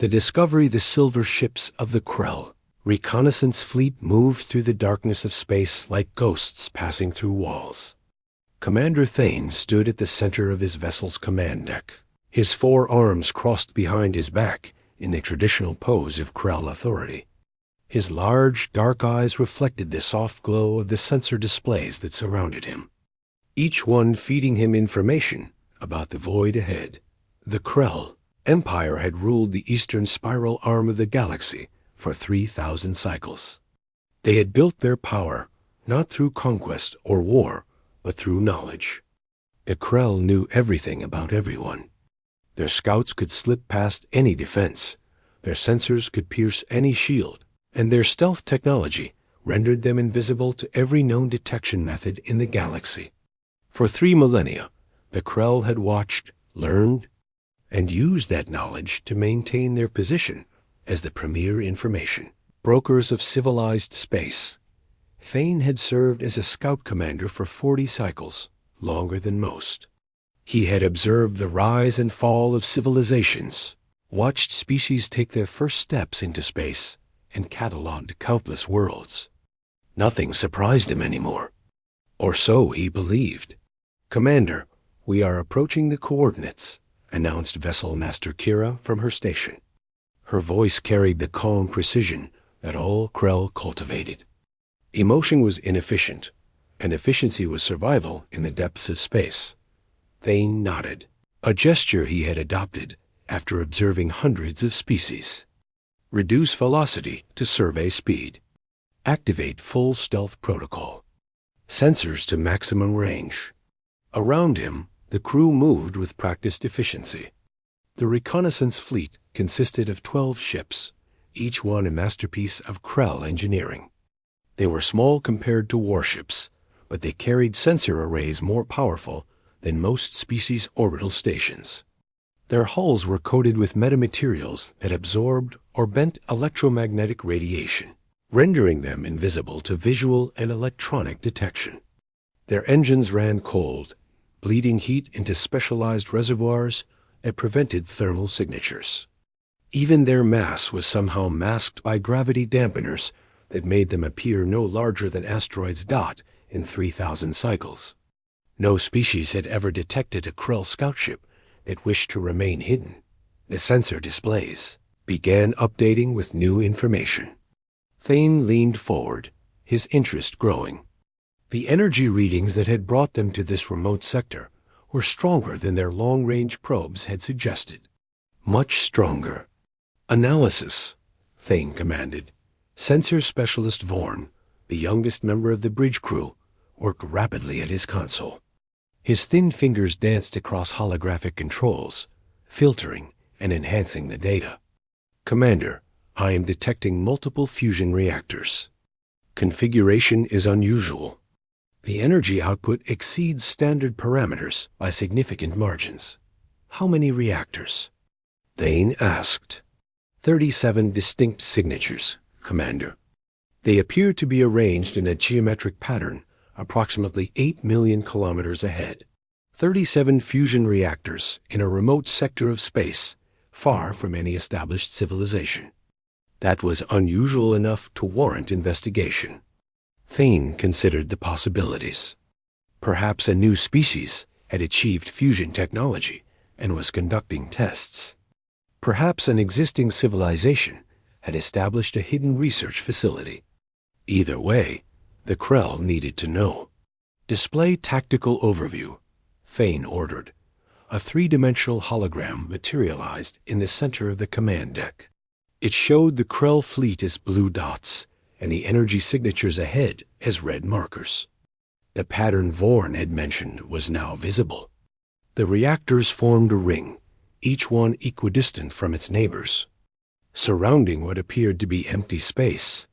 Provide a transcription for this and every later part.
The discovery the silver ships of the Krell. Reconnaissance fleet moved through the darkness of space like ghosts passing through walls. Commander Thane stood at the center of his vessel's command deck, his 4 arms crossed behind his back in the traditional pose of Krell authority. His large, dark eyes reflected the soft glow of the sensor displays that surrounded him, each one feeding him information about the void ahead. The Krell Empire had ruled the eastern spiral arm of the galaxy for 3,000 cycles. They had built their power not through conquest or war, but through knowledge. The Krell knew everything about everyone. Their scouts could slip past any defense, their sensors could pierce any shield, and their stealth technology rendered them invisible to every known detection method in the galaxy. For 3 millennia, the Krell had watched, learned, and used that knowledge to maintain their position as the premier information brokers of civilized space. Thane had served as a scout commander for 40 cycles, longer than most. He had observed the rise and fall of civilizations, watched species take their first steps into space, and cataloged countless worlds. Nothing surprised him anymore. Or so he believed. "Commander, we are approaching the coordinates," announced Vessel Master Kira from her station. Her voice carried the calm precision that all Krell cultivated. Emotion was inefficient, and efficiency was survival in the depths of space. Thane nodded, a gesture he had adopted after observing hundreds of species. Reduce velocity to survey speed. Activate full stealth protocol. Sensors to maximum range. Around him, the crew moved with practiced efficiency. The reconnaissance fleet consisted of 12 ships, each one a masterpiece of Krell engineering. They were small compared to warships, but they carried sensor arrays more powerful than most species' orbital stations. Their hulls were coated with metamaterials that absorbed or bent electromagnetic radiation, rendering them invisible to visual and electronic detection. Their engines ran cold, bleeding heat into specialized reservoirs that prevented thermal signatures. Even their mass was somehow masked by gravity dampeners that made them appear no larger than asteroids dot in 3,000 cycles. No species had ever detected a Krell scout ship that wished to remain hidden. The sensor displays began updating with new information. Thane leaned forward, his interest growing. The energy readings that had brought them to this remote sector were stronger than their long-range probes had suggested. Much stronger. "Analysis," Thane commanded. Sensor Specialist Vorn, the youngest member of the bridge crew, worked rapidly at his console. His thin fingers danced across holographic controls, filtering and enhancing the data. "Commander, I am detecting multiple fusion reactors. Configuration is unusual. The energy output exceeds standard parameters by significant margins." "How many reactors?" Thane asked. 37 distinct signatures, Commander. They appear to be arranged in a geometric pattern approximately 8 million kilometers ahead. 37 fusion reactors in a remote sector of space, far from any established civilization. That was unusual enough to warrant investigation. Thane considered the possibilities. Perhaps a new species had achieved fusion technology and was conducting tests. Perhaps an existing civilization had established a hidden research facility. Either way, the Krell needed to know. "Display tactical overview," Thane ordered. A 3-dimensional hologram materialized in the center of the command deck. It showed the Krell fleet as blue dots, and the energy signatures ahead as red markers. The pattern Vorn had mentioned was now visible. The reactors formed a ring, each one equidistant from its neighbors, surrounding what appeared to be empty space.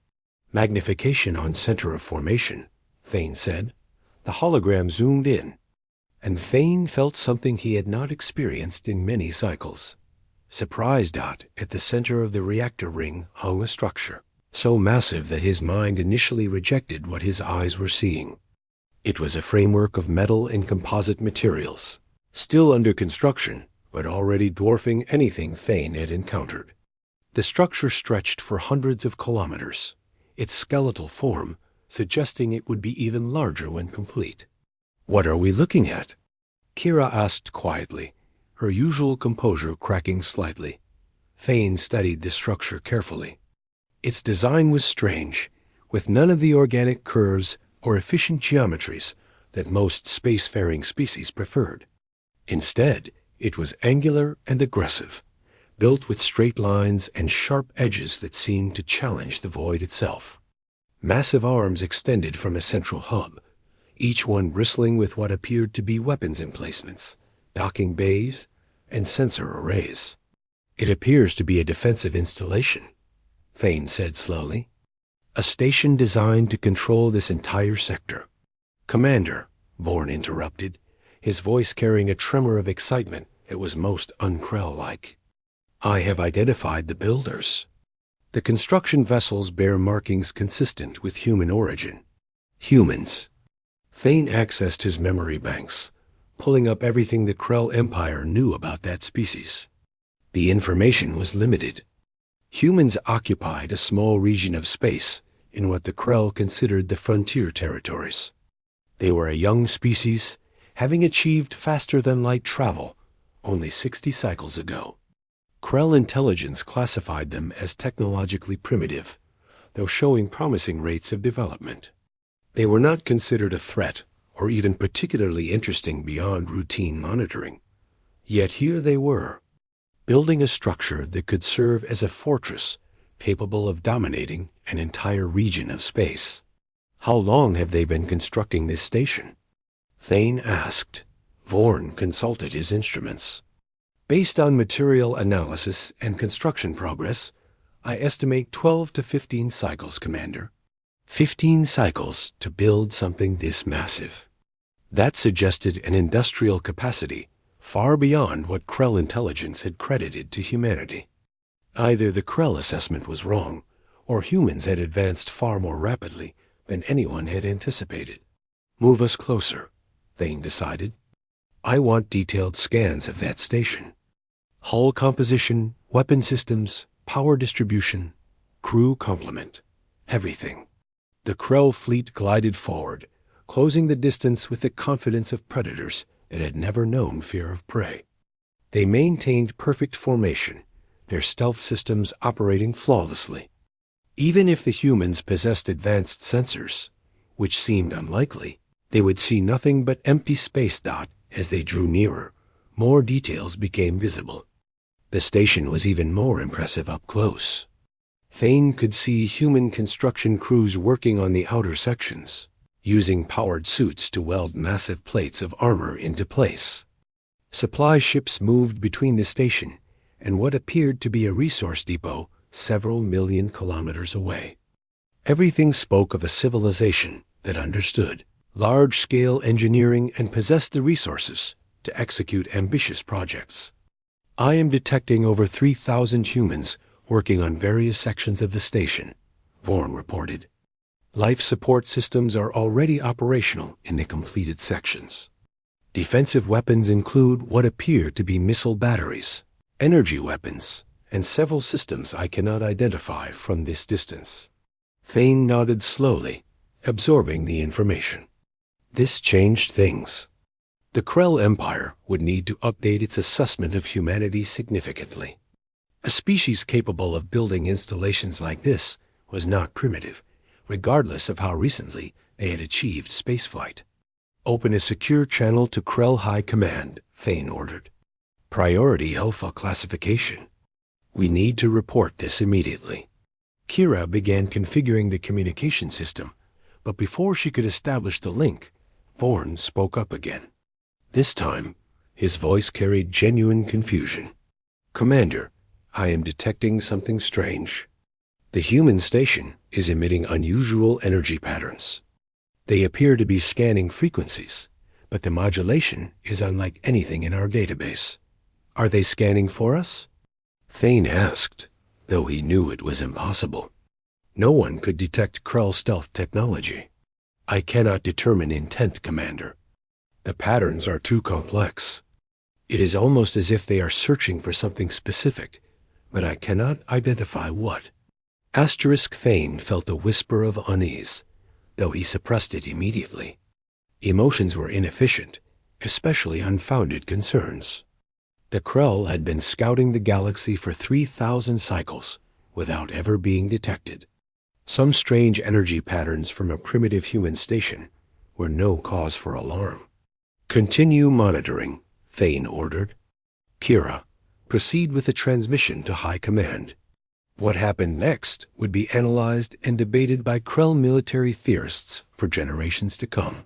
"Magnification on center of formation," Thane said. The hologram zoomed in, and Thane felt something he had not experienced in many cycles. Surprised at the center of the reactor ring hung a structure, so massive that his mind initially rejected what his eyes were seeing. It was a framework of metal and composite materials, still under construction, but already dwarfing anything Thane had encountered. The structure stretched for hundreds of kilometers, its skeletal form suggesting it would be even larger when complete. "What are we looking at?" Kira asked quietly, her usual composure cracking slightly. Thane studied the structure carefully. Its design was strange, with none of the organic curves or efficient geometries that most spacefaring species preferred. Instead, it was angular and aggressive, built with straight lines and sharp edges that seemed to challenge the void itself. Massive arms extended from a central hub, each one bristling with what appeared to be weapons emplacements, docking bays, and sensor arrays. "It appears to be a defensive installation," Thane said slowly. "A station designed to control this entire sector." "Commander," Vorn interrupted, his voice carrying a tremor of excitement that was most un-Krell-like. "I have identified the builders. The construction vessels bear markings consistent with human origin. Humans." Thane accessed his memory banks, pulling up everything the Krell Empire knew about that species. The information was limited. Humans occupied a small region of space in what the Krell considered the frontier territories. They were a young species, having achieved faster-than-light travel only 60 cycles ago. Krell intelligence classified them as technologically primitive, though showing promising rates of development. They were not considered a threat or even particularly interesting beyond routine monitoring. Yet here they were, building a structure that could serve as a fortress capable of dominating an entire region of space. "How long have they been constructing this station?" Thane asked. Vorn consulted his instruments. "Based on material analysis and construction progress, I estimate 12 to 15 cycles, Commander." 15 cycles to build something this massive. That suggested an industrial capacity far beyond what Krell intelligence had credited to humanity. Either the Krell assessment was wrong, or humans had advanced far more rapidly than anyone had anticipated. "Move us closer," Thane decided. "I want detailed scans of that station. Hull composition, weapon systems, power distribution, crew complement, everything." The Krell fleet glided forward, closing the distance with the confidence of predators that had never known fear of prey. They maintained perfect formation, their stealth systems operating flawlessly. Even if the humans possessed advanced sensors, which seemed unlikely, they would see nothing but empty space dot as they drew nearer. More details became visible. The station was even more impressive up close. Thane could see human construction crews working on the outer sections, using powered suits to weld massive plates of armor into place. Supply ships moved between the station and what appeared to be a resource depot several million kilometers away. Everything spoke of a civilization that understood large-scale engineering and possessed the resources to execute ambitious projects. "I am detecting over 3,000 humans working on various sections of the station," Vorn reported. "Life support systems are already operational in the completed sections. Defensive weapons include what appear to be missile batteries, energy weapons, and several systems I cannot identify from this distance." Thane nodded slowly, absorbing the information. This changed things. The Krell Empire would need to update its assessment of humanity significantly. A species capable of building installations like this was not primitive, regardless of how recently they had achieved spaceflight. "Open a secure channel to Krell High Command," Thane ordered. "Priority Alpha classification. We need to report this immediately." Kira began configuring the communication system, but before she could establish the link, Vorn spoke up again. This time, his voice carried genuine confusion. "Commander, I am detecting something strange. The human station is emitting unusual energy patterns. They appear to be scanning frequencies, but the modulation is unlike anything in our database. Are they scanning for us?" Thane asked, though he knew it was impossible. No one could detect Krell stealth technology. "I cannot determine intent, Commander. The patterns are too complex. It is almost as if they are searching for something specific, but I cannot identify what. Thane felt a whisper of unease, though he suppressed it immediately. Emotions were inefficient, especially unfounded concerns. The Krell had been scouting the galaxy for 3,000 cycles without ever being detected. Some strange energy patterns from a primitive human station were no cause for alarm. "Continue monitoring," Thane ordered. "Kira, proceed with the transmission to High Command." What happened next would be analyzed and debated by Krell military theorists for generations to come.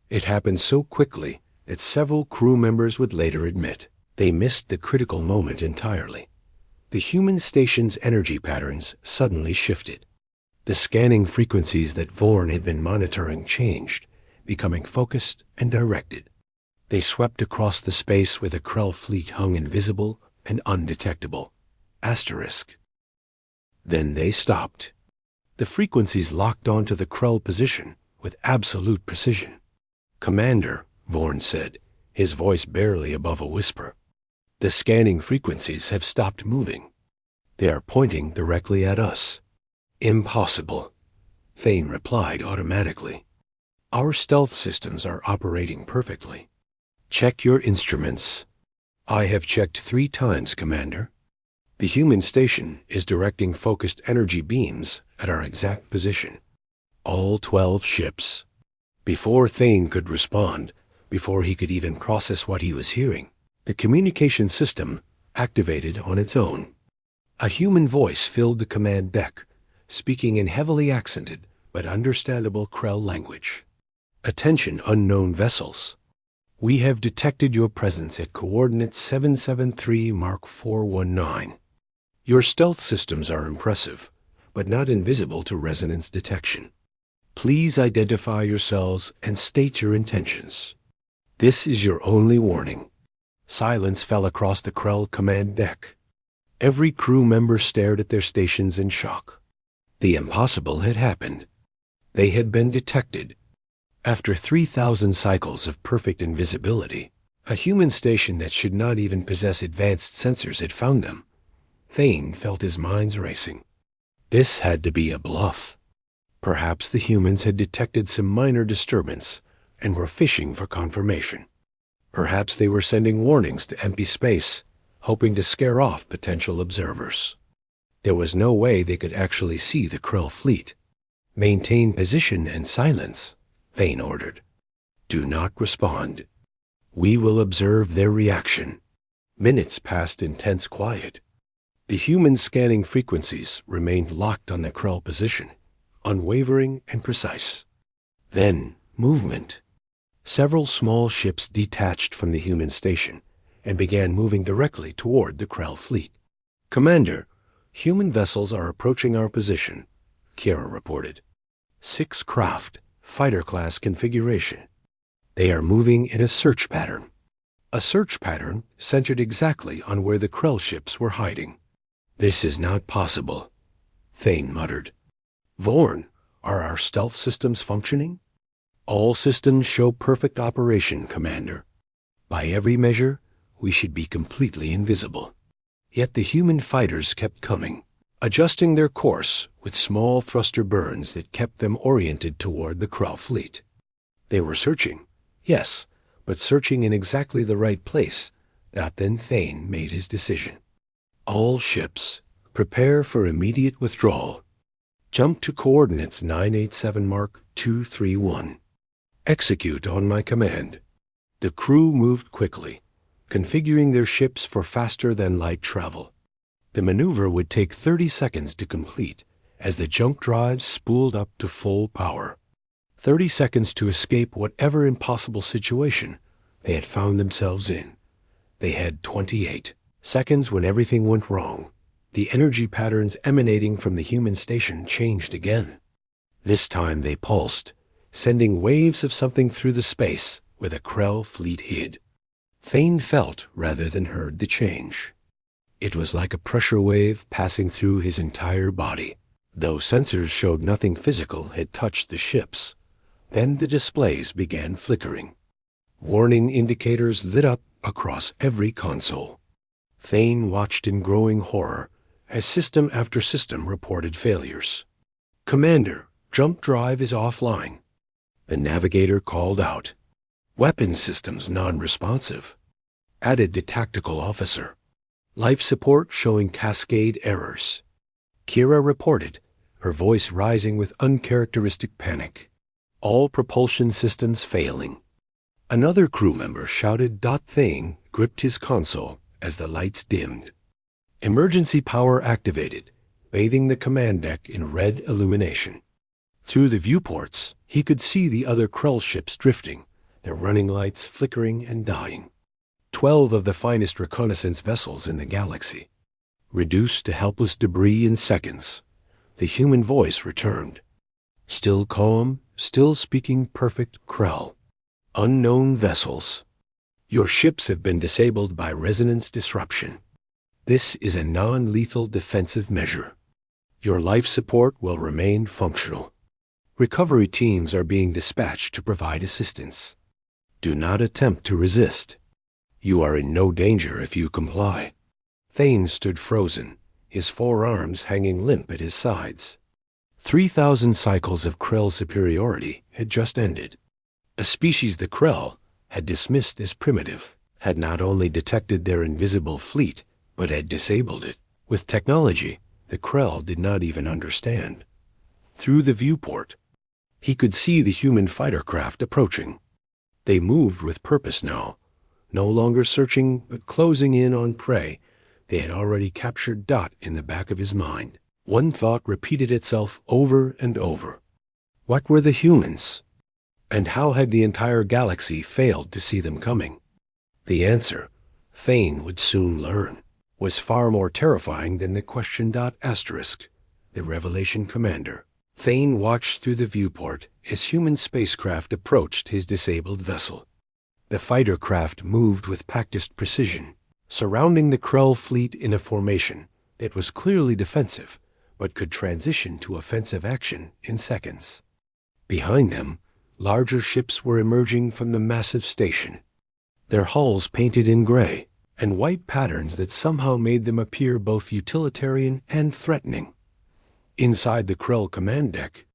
It happened so quickly that several crew members would later admit they missed the critical moment entirely. The human station's energy patterns suddenly shifted. The scanning frequencies that Vorn had been monitoring changed, becoming focused and directed. They swept across the space where the Krell fleet hung invisible and undetectable. Then they stopped. The frequencies locked onto the Krell position with absolute precision. "Commander," Vorn said, his voice barely above a whisper, "the scanning frequencies have stopped moving. They are pointing directly at us." "Impossible," Thane replied automatically. "Our stealth systems are operating perfectly. Check your instruments." "I have checked 3 times, Commander. The human station is directing focused energy beams at our exact position. All 12 ships." Before Thane could respond, before he could even process what he was hearing, the communication system activated on its own. A human voice filled the command deck, speaking in heavily accented but understandable Krell language. "Attention, unknown vessels. We have detected your presence at coordinates 773 Mark 419. Your stealth systems are impressive, but not invisible to resonance detection. Please identify yourselves and state your intentions. This is your only warning." Silence fell across the Krell command deck. Every crew member stared at their stations in shock. The impossible had happened. They had been detected. After 3,000 cycles of perfect invisibility, a human station that should not even possess advanced sensors had found them. Thane felt his mind racing. This had to be a bluff. Perhaps the humans had detected some minor disturbance and were fishing for confirmation. Perhaps they were sending warnings to empty space, hoping to scare off potential observers. There was no way they could actually see the Krell fleet. "Maintain position and silence," Thane ordered. "Do not respond. We will observe their reaction." Minutes passed in tense quiet. The human scanning frequencies remained locked on the Krell position, unwavering and precise. Then, movement. Several small ships detached from the human station and began moving directly toward the Krell fleet. "Commander, human vessels are approaching our position," Kira reported. 6 craft, fighter-class configuration. They are moving in a search pattern. A search pattern centered exactly on where the Krell ships were hiding. "This is not possible," Thane muttered. "Vorn, are our stealth systems functioning?" "All systems show perfect operation, Commander. By every measure, we should be completely invisible." Yet the human fighters kept coming, adjusting their course with small thruster burns that kept them oriented toward the Krell fleet. They were searching, yes, but searching in exactly the right place. Then Thane made his decision. "All ships, prepare for immediate withdrawal. Jump to coordinates 987 Mark 231. Execute on my command." The crew moved quickly, configuring their ships for faster-than-light travel. The maneuver would take 30 seconds to complete as the jump drives spooled up to full power. 30 seconds to escape whatever impossible situation they had found themselves in. They had 28 seconds when everything went wrong. The energy patterns emanating from the human station changed again. This time they pulsed, sending waves of something through the space where the Krell fleet hid. Thane felt rather than heard the change. It was like a pressure wave passing through his entire body. Though sensors showed nothing physical had touched the ships, then the displays began flickering. Warning indicators lit up across every console. Thane watched in growing horror as system after system reported failures. "Commander, jump drive is offline." The navigator called out. "Weapon systems non-responsive," added the tactical officer. "Life support showing cascade errors." Kira reported, her voice rising with uncharacteristic panic. "All propulsion systems failing." Another crew member shouted. Thane gripped his console as the lights dimmed. Emergency power activated, bathing the command deck in red illumination. Through the viewports, he could see the other Krell ships drifting, their running lights flickering and dying. 12 of the finest reconnaissance vessels in the galaxy. Reduced to helpless debris in seconds, the human voice returned. Still calm, still speaking perfect Krell. "Unknown vessels. Your ships have been disabled by resonance disruption. This is a non-lethal defensive measure. Your life support will remain functional. Recovery teams are being dispatched to provide assistance. Do not attempt to resist. You are in no danger if you comply." Thane stood frozen, his forearms hanging limp at his sides. 3,000 cycles of Krell superiority had just ended. A species the Krell had dismissed as primitive had not only detected their invisible fleet, but had disabled it with technology the Krell did not even understand. Through the viewport, he could see the human fighter craft approaching. They moved with purpose now, no longer searching but closing in on prey. They had already captured in the back of his mind. One thought repeated itself over and over. What were the humans? And how had the entire galaxy failed to see them coming? The answer, Thane would soon learn, was far more terrifying than the question. The Revelation commander. Thane watched through the viewport as human spacecraft approached his disabled vessel. The fighter craft moved with practiced precision, surrounding the Krell fleet in a formation that was clearly defensive, but could transition to offensive action in seconds. Behind them, larger ships were emerging from the massive station, their hulls painted in gray and white patterns that somehow made them appear both utilitarian and threatening. Inside the Krell command deck,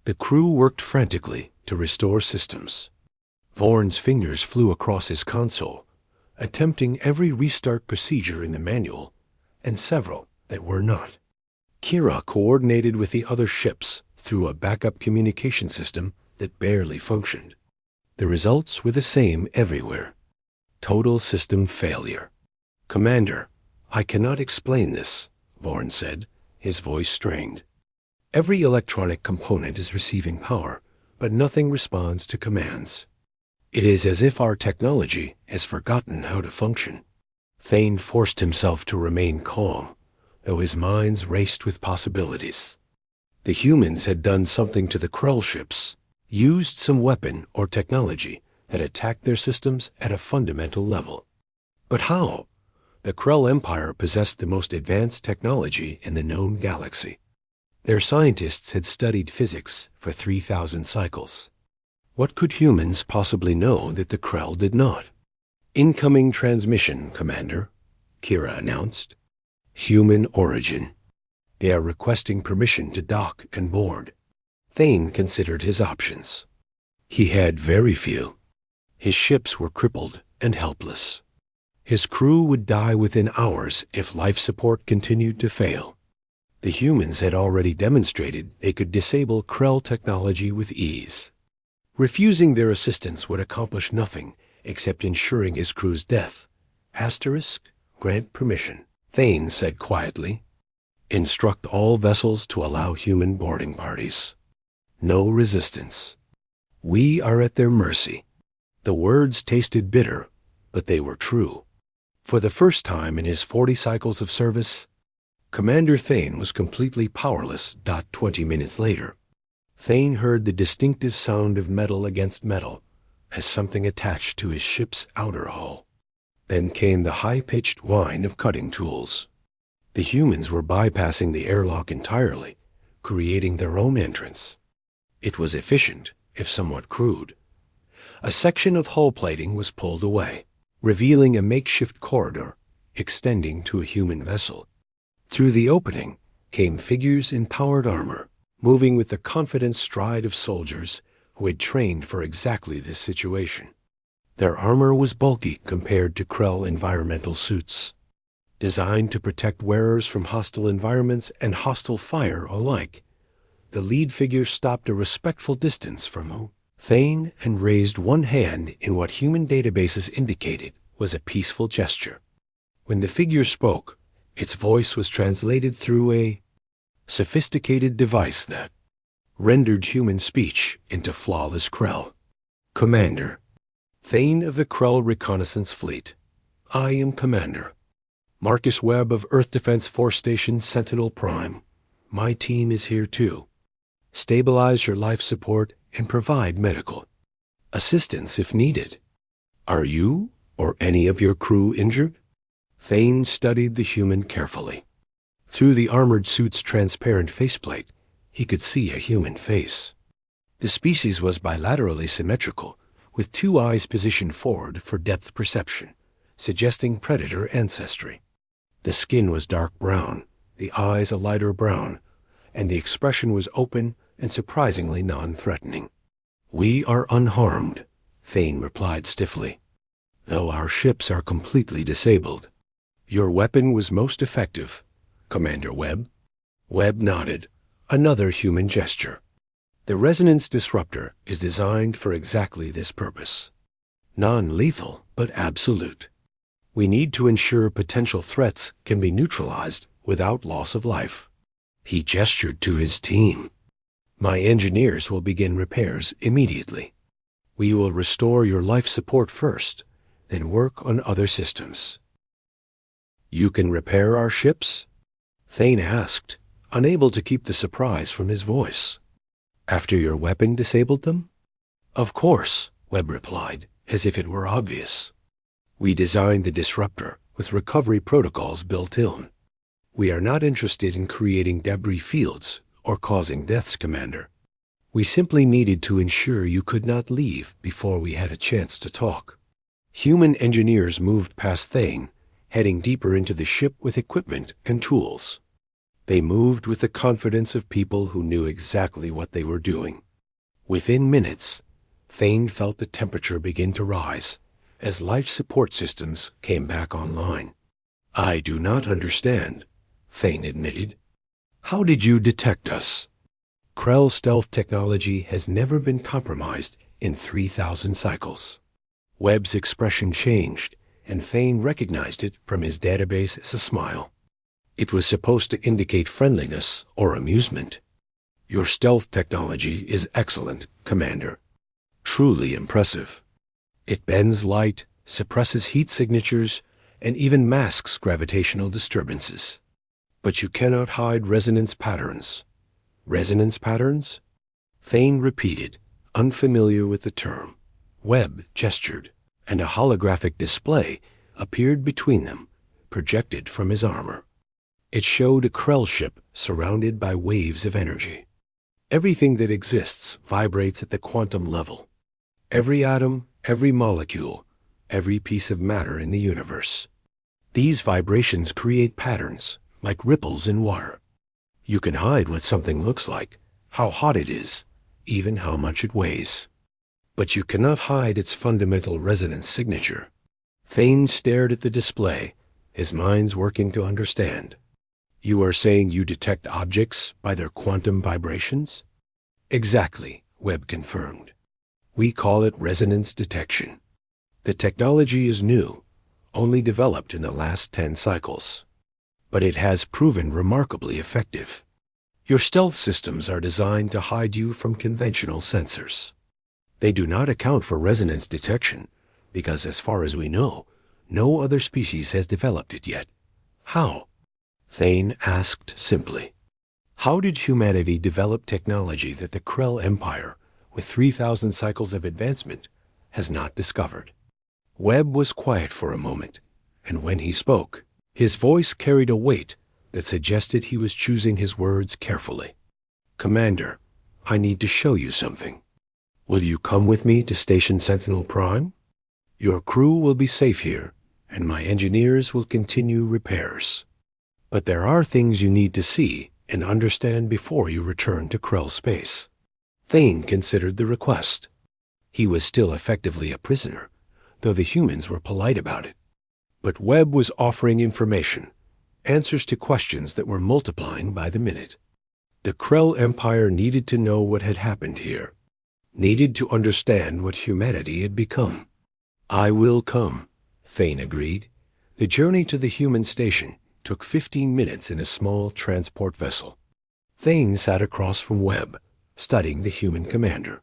the crew worked frantically to restore systems. Vorn's fingers flew across his console, attempting every restart procedure in the manual, and several that were not. Kira coordinated with the other ships through a backup communication system that barely functioned. The results were the same everywhere. Total system failure. "Commander, I cannot explain this," Vorn said, his voice strained. "Every electronic component is receiving power, but nothing responds to commands. It is as if our technology has forgotten how to function." Thane forced himself to remain calm, though his mind raced with possibilities. The humans had done something to the Krell ships, used some weapon or technology that attacked their systems at a fundamental level. But how? The Krell Empire possessed the most advanced technology in the known galaxy. Their scientists had studied physics for 3,000 cycles. What could humans possibly know that the Krell did not? "Incoming transmission, Commander," Kira announced. "Human origin. They are requesting permission to dock and board." Thane considered his options. He had very few. His ships were crippled and helpless. His crew would die within hours if life support continued to fail. The humans had already demonstrated they could disable Krell technology with ease. Refusing their assistance would accomplish nothing except ensuring his crew's death. Grant permission, Thane said quietly. Instruct all vessels to allow human boarding parties. No resistance. We are at their mercy. The words tasted bitter, but they were true. For the first time in his 40 cycles of service, Commander Thane was completely powerless. 20 minutes later, Thane heard the distinctive sound of metal against metal as something attached to his ship's outer hull. Then came the high-pitched whine of cutting tools. The humans were bypassing the airlock entirely, creating their own entrance. It was efficient, if somewhat crude. A section of hull plating was pulled away, revealing a makeshift corridor extending to a human vessel. Through the opening came figures in powered armor, moving with the confident stride of soldiers who had trained for exactly this situation. Their armor was bulky compared to Krell environmental suits, designed to protect wearers from hostile environments and hostile fire alike. The lead figure stopped a respectful distance from Thane and raised one hand in what human databases indicated was a peaceful gesture. When the figure spoke, its voice was translated through a sophisticated device that rendered human speech into flawless Krell. Commander, Thane of the Krell Reconnaissance Fleet. I am Commander Marcus Webb of Earth Defense Force Station Sentinel Prime. My team is here too. Stabilize your life support and provide medical assistance if needed. Are you or any of your crew injured? Thane studied the human carefully. Through the armored suit's transparent faceplate, he could see a human face. The species was bilaterally symmetrical, with two eyes positioned forward for depth perception, suggesting predator ancestry. The skin was dark brown, the eyes a lighter brown, and the expression was open and surprisingly non-threatening. We are unharmed, Thane replied stiffly, though our ships are completely disabled. Your weapon was most effective, Commander Webb. Webb nodded, another human gesture. The resonance disruptor is designed for exactly this purpose. Non-lethal, but absolute. We need to ensure potential threats can be neutralized without loss of life. He gestured to his team. My engineers will begin repairs immediately. We will restore your life support first, then work on other systems. You can repair our ships? Thane asked, unable to keep the surprise from his voice. After your weapon disabled them? Of course, Webb replied, as if it were obvious. We designed the disruptor with recovery protocols built in. We are not interested in creating debris fields or causing deaths, Commander. We simply needed to ensure you could not leave before we had a chance to talk. Human engineers moved past Thane, heading deeper into the ship with equipment and tools. They moved with the confidence of people who knew exactly what they were doing. Within minutes, Thane felt the temperature begin to rise as life support systems came back online. I do not understand, Thane admitted. How did you detect us? Krell stealth technology has never been compromised in 3,000 cycles. Webb's expression changed, and Thane recognized it from his database as a smile. It was supposed to indicate friendliness or amusement. Your stealth technology is excellent, Commander. Truly impressive. It bends light, suppresses heat signatures, and even masks gravitational disturbances. But you cannot hide resonance patterns. Resonance patterns? Thane repeated, unfamiliar with the term. Webb gestured, and a holographic display appeared between them, projected from his armor. It showed a Krell ship surrounded by waves of energy. Everything that exists vibrates at the quantum level. Every atom, every molecule, every piece of matter in the universe. These vibrations create patterns, like ripples in water. You can hide what something looks like, how hot it is, even how much it weighs. But you cannot hide its fundamental resonance signature. Thane stared at the display, his mind working to understand. You are saying you detect objects by their quantum vibrations? Exactly, Webb confirmed. We call it resonance detection. The technology is new, only developed in the last 10 cycles. But it has proven remarkably effective. Your stealth systems are designed to hide you from conventional sensors. They do not account for resonance detection, because as far as we know, no other species has developed it yet. How? Thane asked simply. How did humanity develop technology that the Krell Empire, with 3,000 cycles of advancement, has not discovered? Webb was quiet for a moment, and when he spoke, his voice carried a weight that suggested he was choosing his words carefully. Commander, I need to show you something. Will you come with me to Station Sentinel Prime? Your crew will be safe here, and my engineers will continue repairs. But there are things you need to see and understand before you return to Krell space. Thane considered the request. He was still effectively a prisoner, though the humans were polite about it. But Webb was offering information, answers to questions that were multiplying by the minute. The Krell Empire needed to know what had happened here, needed to understand what humanity had become. "I will come," Thane agreed. The journey to the human station took 15 minutes in a small transport vessel. Thane sat across from Webb, studying the human commander.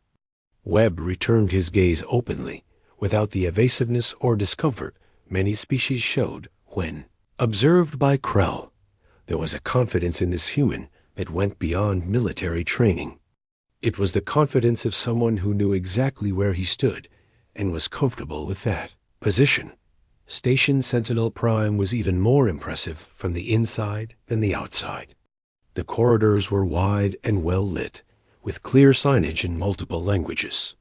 Webb returned his gaze openly, without the evasiveness or discomfort many species showed when observed by Krell. There was a confidence in this human that went beyond military training. It was the confidence of someone who knew exactly where he stood and was comfortable with that position. Station Sentinel Prime was even more impressive from the inside than the outside. The corridors were wide and well lit, with clear signage in multiple languages.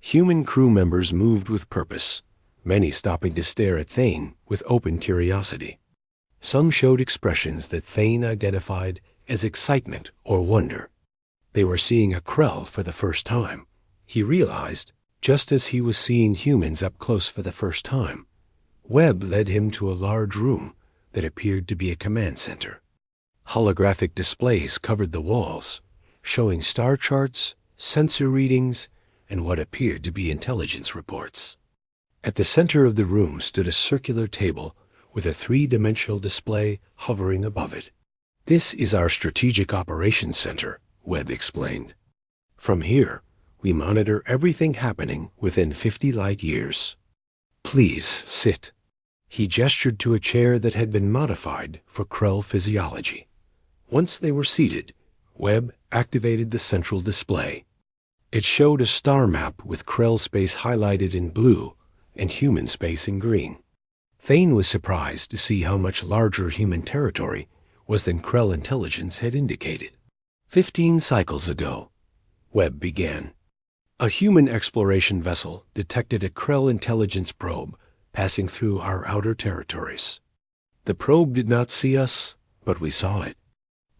Human crew members moved with purpose, many stopping to stare at Thane with open curiosity. Some showed expressions that Thane identified as excitement or wonder. They were seeing a Krell for the first time, he realized, just as he was seeing humans up close for the first time. Webb led him to a large room that appeared to be a command center. Holographic displays covered the walls, showing star charts, sensor readings, and what appeared to be intelligence reports. At the center of the room stood a circular table with a three-dimensional display hovering above it. "This is our Strategic Operations Center," Webb explained. "From here, we monitor everything happening within 50 light years. Please sit." He gestured to a chair that had been modified for Krell physiology. Once they were seated, Webb activated the central display. It showed a star map with Krell space highlighted in blue and human space in green. Thane was surprised to see how much larger human territory was than Krell intelligence had indicated. 15 cycles ago," Webb began, "a human exploration vessel detected a Krell intelligence probe passing through our outer territories. The probe did not see us, but we saw it.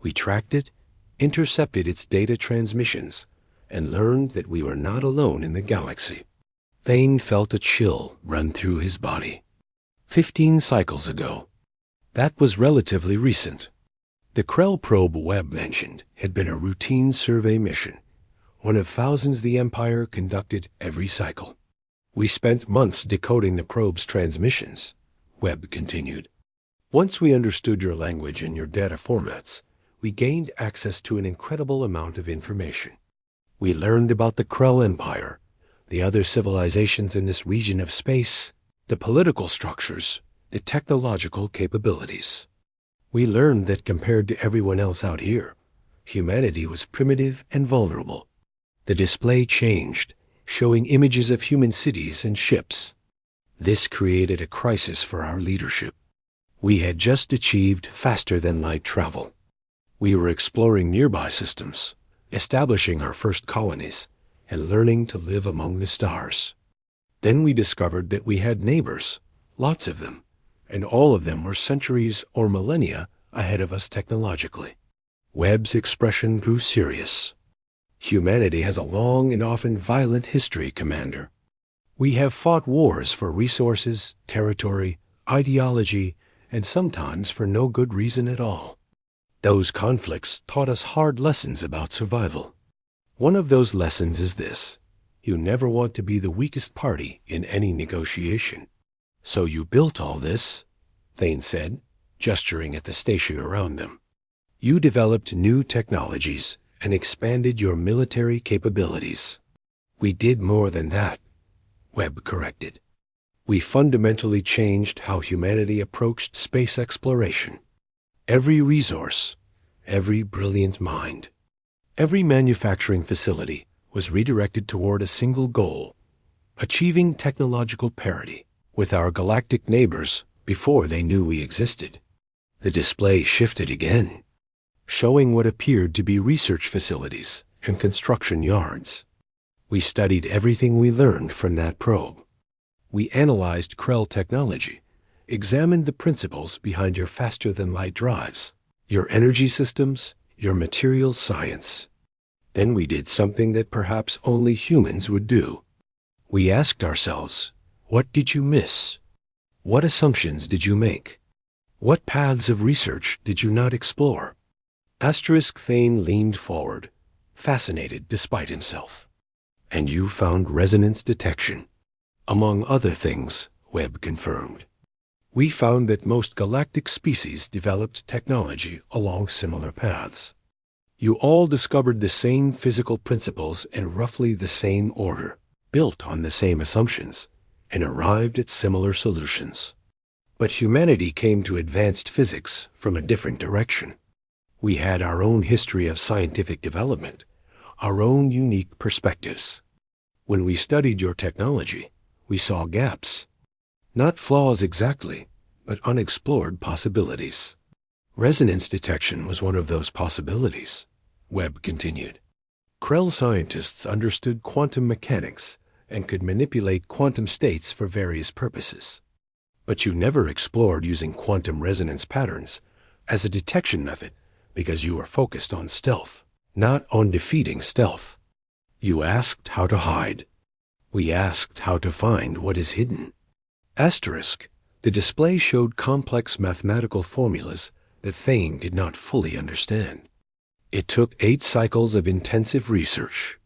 We tracked it, intercepted its data transmissions, and learned that we were not alone in the galaxy." Thane felt a chill run through his body. 15 cycles ago. That was relatively recent. The Krell probe Webb mentioned had been a routine survey mission, one of thousands the Empire conducted every cycle. "We spent months decoding the probe's transmissions," Webb continued. "Once we understood your language and your data formats, we gained access to an incredible amount of information. We learned about the Krell Empire, the other civilizations in this region of space, the political structures, the technological capabilities. We learned that compared to everyone else out here, humanity was primitive and vulnerable." The display changed, showing images of human cities and ships. This created a crisis for our leadership. We had just achieved faster-than-light travel. We were exploring nearby systems, establishing our first colonies, and learning to live among the stars. Then we discovered that we had neighbors, lots of them, and all of them were centuries or millennia ahead of us technologically. Webb's expression grew serious. "Humanity has a long and often violent history, Commander. We have fought wars for resources, territory, ideology, and sometimes for no good reason at all. Those conflicts taught us hard lessons about survival. One of those lessons is this: you never want to be the weakest party in any negotiation. So you built all this," Thane said, gesturing at the station around them. "You developed new technologies and expanded your military capabilities." "We did more than that," Webb corrected. "We fundamentally changed how humanity approached space exploration. Every resource, every brilliant mind, every manufacturing facility was redirected toward a single goal: achieving technological parity with our galactic neighbors before they knew we existed." The display shifted again, showing what appeared to be research facilities and construction yards. "We studied everything we learned from that probe. We analyzed Krell technology, examined the principles behind your faster-than-light drives, your energy systems, your materials science. Then we did something that perhaps only humans would do. We asked ourselves, what did you miss? What assumptions did you make? What paths of research did you not explore? Thane leaned forward, fascinated despite himself. And you found resonance detection. Among other things, Webb confirmed. We found that most galactic species developed technology along similar paths. You all discovered the same physical principles in roughly the same order, built on the same assumptions, and arrived at similar solutions. But humanity came to advanced physics from a different direction. We had our own history of scientific development, our own unique perspectives. When we studied your technology, we saw gaps. Not flaws exactly, but unexplored possibilities. Resonance detection was one of those possibilities, Webb continued. Krell scientists understood quantum mechanics and could manipulate quantum states for various purposes. But you never explored using quantum resonance patterns as a detection method because you were focused on stealth, not on defeating stealth. You asked how to hide. We asked how to find what is hidden. The display showed complex mathematical formulas that Thane did not fully understand. It took 8 cycles of intensive research.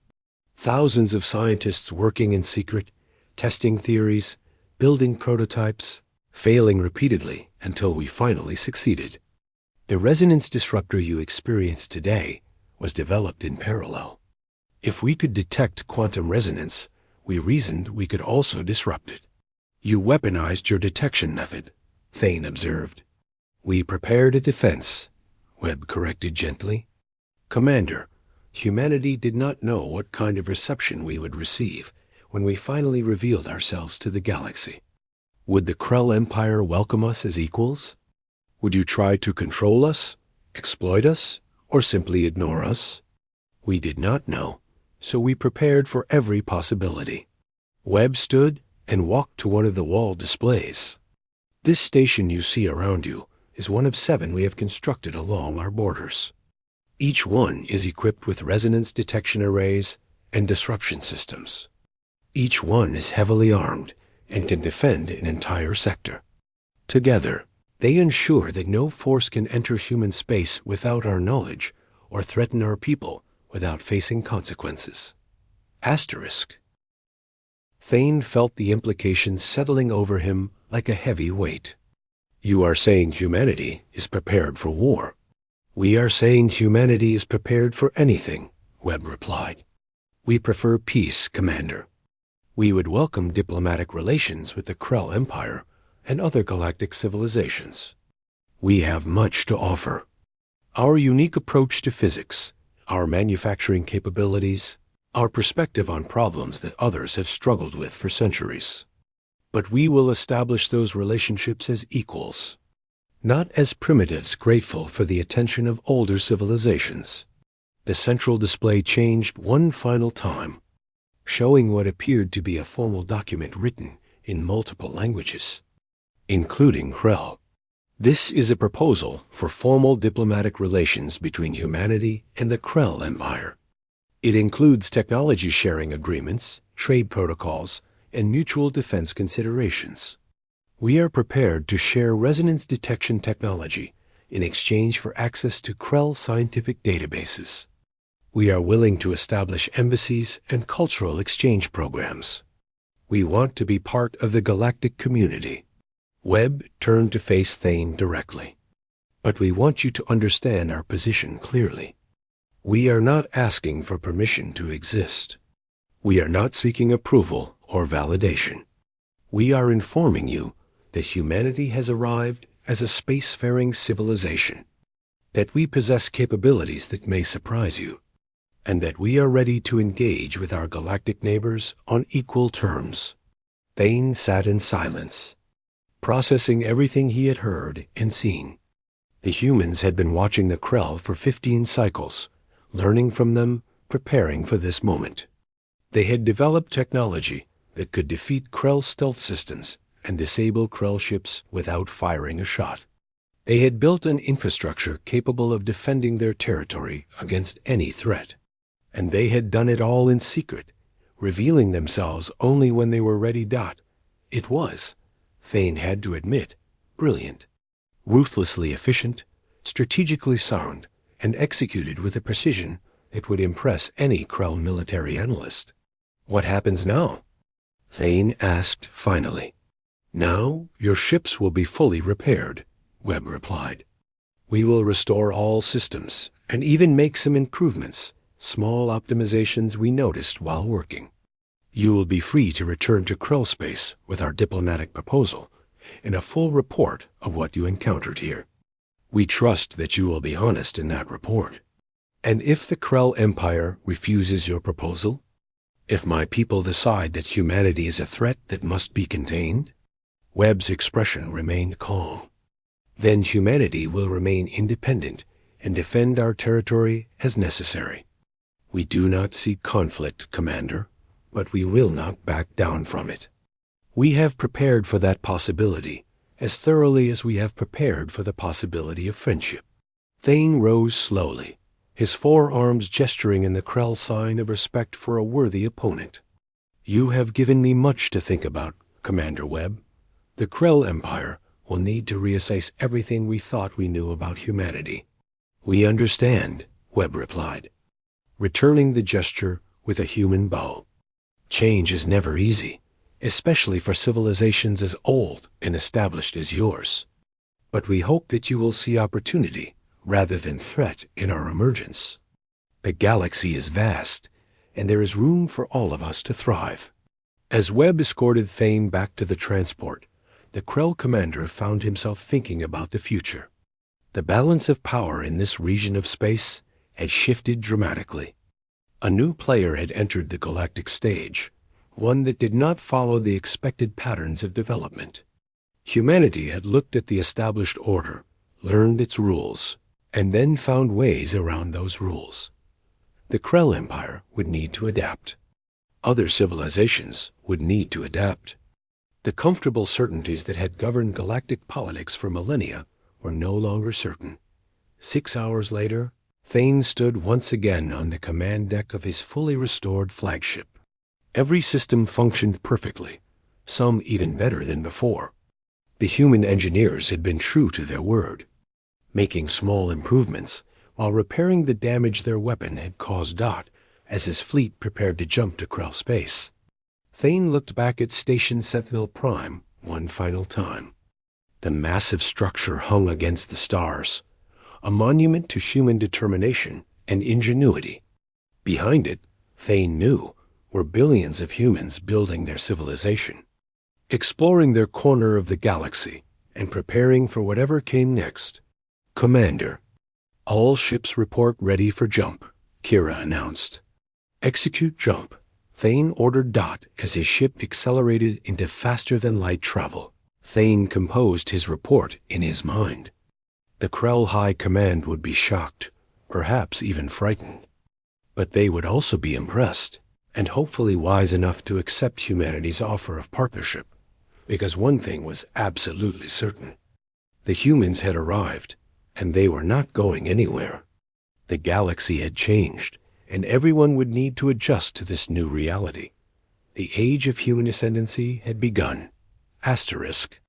Thousands of scientists working in secret, testing theories, building prototypes, failing repeatedly until we finally succeeded. The resonance disruptor you experience today was developed in parallel. If we could detect quantum resonance, we reasoned we could also disrupt it. You weaponized your detection method, Thane observed. We prepared a defense, Webb corrected gently. Commander, humanity did not know what kind of reception we would receive when we finally revealed ourselves to the galaxy. Would the Krell Empire welcome us as equals? Would you try to control us, exploit us, or simply ignore us? We did not know, so we prepared for every possibility. Webb stood and walked to one of the wall displays. This station you see around you is one of 7 we have constructed along our borders. Each one is equipped with resonance detection arrays and disruption systems. Each one is heavily armed and can defend an entire sector. Together, they ensure that no force can enter human space without our knowledge or threaten our people without facing consequences. Thane felt the implications settling over him like a heavy weight. You are saying humanity is prepared for war. We are saying humanity is prepared for anything, Webb replied. We prefer peace, Commander. We would welcome diplomatic relations with the Krell Empire and other galactic civilizations. We have much to offer. Our unique approach to physics, our manufacturing capabilities, our perspective on problems that others have struggled with for centuries. But we will establish those relationships as equals, not as primitives grateful for the attention of older civilizations. The central display changed one final time, showing what appeared to be a formal document written in multiple languages, including Krell. This is a proposal for formal diplomatic relations between humanity and the Krell Empire. It includes technology sharing agreements, trade protocols, and mutual defense considerations. We are prepared to share resonance detection technology in exchange for access to Krell scientific databases. We are willing to establish embassies and cultural exchange programs. We want to be part of the galactic community. Webb turned to face Thane directly. But we want you to understand our position clearly. We are not asking for permission to exist. We are not seeking approval or validation. We are informing you that humanity has arrived as a spacefaring civilization, that we possess capabilities that may surprise you, and that we are ready to engage with our galactic neighbors on equal terms. Thane sat in silence, processing everything he had heard and seen. The humans had been watching the Krell for 15 cycles, learning from them, preparing for this moment. They had developed technology that could defeat Krell stealth systems and disable Krell ships without firing a shot. They had built an infrastructure capable of defending their territory against any threat. And they had done it all in secret, revealing themselves only when they were ready. It was, Thane had to admit, brilliant, ruthlessly efficient, strategically sound, and executed with a precision that would impress any Krell military analyst. "What happens now?" Thane asked finally. "Now your ships will be fully repaired," Webb replied. "We will restore all systems and even make some improvements, small optimizations we noticed while working. You will be free to return to Krell space with our diplomatic proposal and a full report of what you encountered here. We trust that you will be honest in that report. And if the Krell Empire refuses your proposal? If my people decide that humanity is a threat that must be contained?" Webb's expression remained calm. "Then humanity will remain independent and defend our territory as necessary. We do not seek conflict, Commander, but we will not back down from it. We have prepared for that possibility as thoroughly as we have prepared for the possibility of friendship." Thane rose slowly, his forearms gesturing in the Krell sign of respect for a worthy opponent. "You have given me much to think about, Commander Webb. The Krell Empire will need to reassess everything we thought we knew about humanity." "We understand," Webb replied, returning the gesture with a human bow. "Change is never easy, especially for civilizations as old and established as yours. But we hope that you will see opportunity rather than threat in our emergence. The galaxy is vast, and there is room for all of us to thrive." As Webb escorted Thane back to the transport, the Krell commander found himself thinking about the future. The balance of power in this region of space had shifted dramatically. A new player had entered the galactic stage, one that did not follow the expected patterns of development. Humanity had looked at the established order, learned its rules, and then found ways around those rules. The Krell Empire would need to adapt. Other civilizations would need to adapt. The comfortable certainties that had governed galactic politics for millennia were no longer certain. 6 hours later, Thane stood once again on the command deck of his fully restored flagship. Every system functioned perfectly, some even better than before. The human engineers had been true to their word, making small improvements while repairing the damage their weapon had caused as his fleet prepared to jump to Krell space. Thane looked back at Station Sentinel Prime one final time. The massive structure hung against the stars, a monument to human determination and ingenuity. Behind it, Thane knew, were billions of humans building their civilization, exploring their corner of the galaxy and preparing for whatever came next. "Commander, all ships report ready for jump," Kira announced. "Execute jump," Thane ordered as his ship accelerated into faster-than-light travel. Thane composed his report in his mind. The Krell High Command would be shocked, perhaps even frightened. But they would also be impressed, and hopefully wise enough to accept humanity's offer of partnership, because one thing was absolutely certain. The humans had arrived, and they were not going anywhere. The galaxy had changed, and everyone would need to adjust to this new reality. The age of human ascendancy had begun. Asterisk.